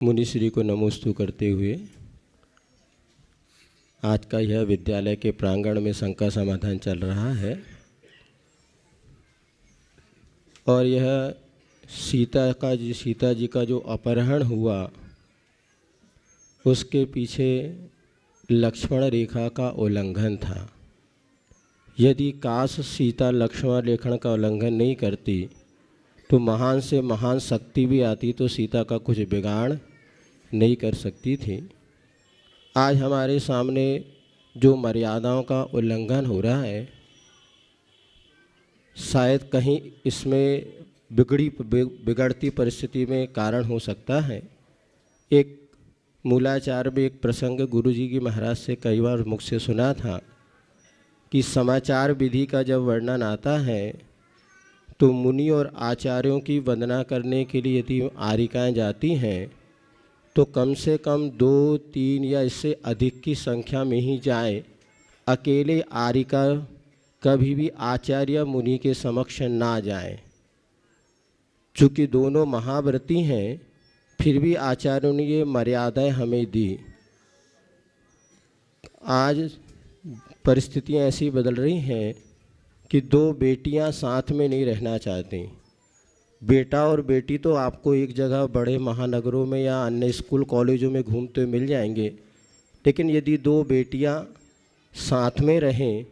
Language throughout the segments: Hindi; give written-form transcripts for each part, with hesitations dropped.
मुनिश्री को नमोस्तु करते हुए आज का यह विद्यालय के प्रांगण में शंका समाधान चल रहा है और यह सीता जी का जो अपहरण हुआ उसके पीछे लक्ष्मण रेखा का उल्लंघन था। यदि काश सीता लक्ष्मण रेखा का उल्लंघन नहीं करती तो महान से महान शक्ति भी आती तो सीता का कुछ बिगाड़ नहीं कर सकती थी। आज हमारे सामने जो मर्यादाओं का उल्लंघन हो रहा है, शायद कहीं इसमें बिगड़ती परिस्थिति में कारण हो सकता है। एक मूलाचार में एक प्रसंग गुरुजी की महाराज से कई बार मुख से सुना था कि समाचार विधि का जब वर्णन आता है तो मुनि और आचार्यों की वंदना करने के लिए यदि आरिकाएँ जाती हैं तो कम से कम 2, 3 या इससे अधिक की संख्या में ही जाए। अकेले आरिका कभी भी आचार्य मुनि के समक्ष ना जाए। चूँकि दोनों महाव्रती हैं, फिर भी आचार्यों ने ये मर्यादाएं हमें दी। आज परिस्थितियां ऐसी बदल रही हैं कि 2 बेटियां साथ में नहीं रहना चाहती। बेटा और बेटी तो आपको एक जगह बड़े महानगरों में या अन्य स्कूल कॉलेजों में घूमते मिल जाएंगे, लेकिन यदि 2 बेटियां साथ में रहें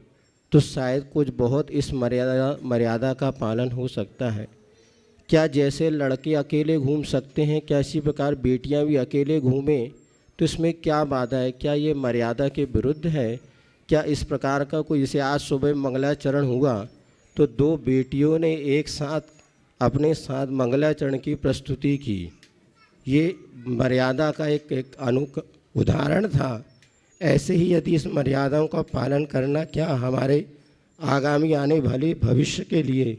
तो शायद कुछ बहुत इस मर्यादा का पालन हो सकता है। क्या जैसे लड़के अकेले घूम सकते हैं, क्या इसी प्रकार बेटियां भी अकेले घूमें? तो इसमें क्या बाधा है? क्या ये मर्यादा के विरुद्ध है? क्या इस प्रकार का कोई, जैसे आज सुबह मंगलाचरण हुआ तो 2 बेटियों ने एक साथ अपने साथ मंगलाचरण की प्रस्तुति की, ये मर्यादा का एक उदाहरण था। ऐसे ही यदि इस मर्यादाओं का पालन करना, क्या हमारे आगामी आने वाले भविष्य के लिए,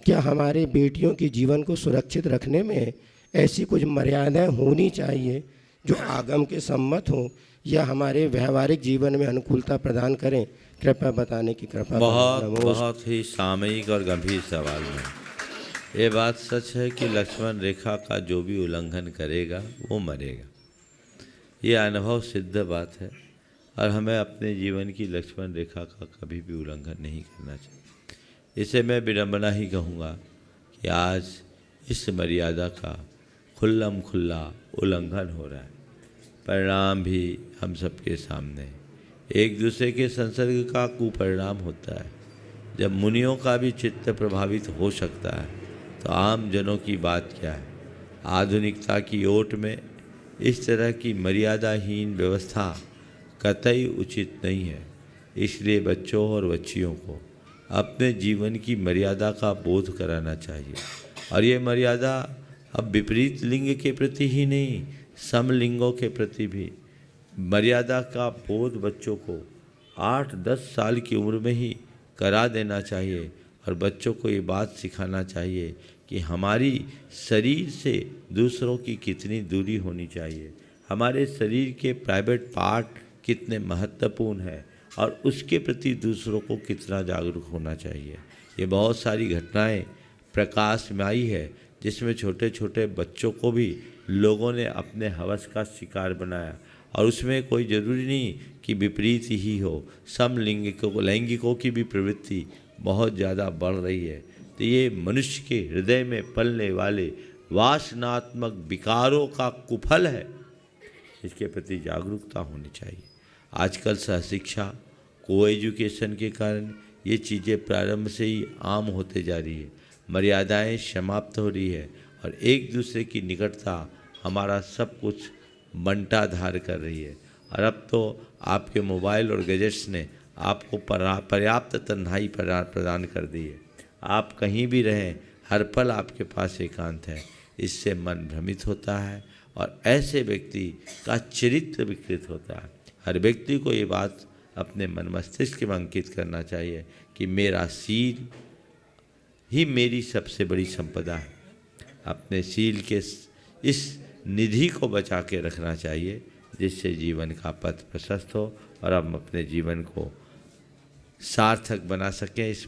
क्या हमारे बेटियों के जीवन को सुरक्षित रखने में ऐसी कुछ मर्यादाएं होनी चाहिए जो आगम के सम्मत हों या हमारे व्यवहारिक जीवन में अनुकूलता प्रदान करें? कृपया बताने की कृपा। बहुत ही सामयिक और गंभीर सवाल है। ये बात सच है कि लक्ष्मण रेखा का जो भी उल्लंघन करेगा वो मरेगा। ये अनुभव सिद्ध बात है और हमें अपने जीवन की लक्ष्मण रेखा का कभी भी उल्लंघन नहीं करना चाहिए। इसे मैं विडंबना ही कहूँगा कि आज इस मर्यादा का खुल्लम खुल्ला उल्लंघन हो रहा है। परिणाम भी हम सबके सामने है। एक दूसरे के संसर्ग का कुपरिणाम होता है। जब मुनियों का भी चित्त प्रभावित हो सकता है तो आम जनों की बात क्या है। आधुनिकता की ओट में इस तरह की मर्यादाहीन व्यवस्था कतई उचित नहीं है। इसलिए बच्चों और बच्चियों को अपने जीवन की मर्यादा का बोध कराना चाहिए। और ये मर्यादा अब विपरीत लिंग के प्रति ही नहीं, समलिंगों के प्रति भी मर्यादा का बोध बच्चों को 8-10 साल की उम्र में ही करा देना चाहिए। और बच्चों को ये बात सिखाना चाहिए कि हमारी शरीर से दूसरों की कितनी दूरी होनी चाहिए, हमारे शरीर के प्राइवेट पार्ट कितने महत्वपूर्ण हैं और उसके प्रति दूसरों को कितना जागरूक होना चाहिए। ये बहुत सारी घटनाएं प्रकाश में आई है जिसमें छोटे छोटे बच्चों को भी लोगों ने अपने हवस का शिकार बनाया। और उसमें कोई ज़रूरी नहीं कि विपरीत ही हो, लैंगिकों की भी प्रवृत्ति बहुत ज़्यादा बढ़ रही है। तो ये मनुष्य के हृदय में पलने वाले वासनात्मक विकारों का कुफल है। इसके प्रति जागरूकता होनी चाहिए। आजकल सहशिक्षा, को एजुकेशन के कारण ये चीज़ें प्रारंभ से ही आम होते जा रही है। मर्यादाएं समाप्त हो रही है और एक दूसरे की निकटता हमारा सब कुछ बंटाधार कर रही है। और अब तो आपके मोबाइल और गैजेट्स ने आपको पर्याप्त तन्हाई प्रदान कर दी है। आप कहीं भी रहें, हर पल आपके पास एकांत है। इससे मन भ्रमित होता है और ऐसे व्यक्ति का चरित्र विकृत होता है। हर व्यक्ति को ये बात अपने मन मस्तिष्क में अंकित करना चाहिए कि मेरा सील ही मेरी सबसे बड़ी संपदा है। अपने सील के इस निधि को बचा के रखना चाहिए जिससे जीवन का पथ प्रशस्त हो और हम अपने जीवन को सार्थक बना सकें। इस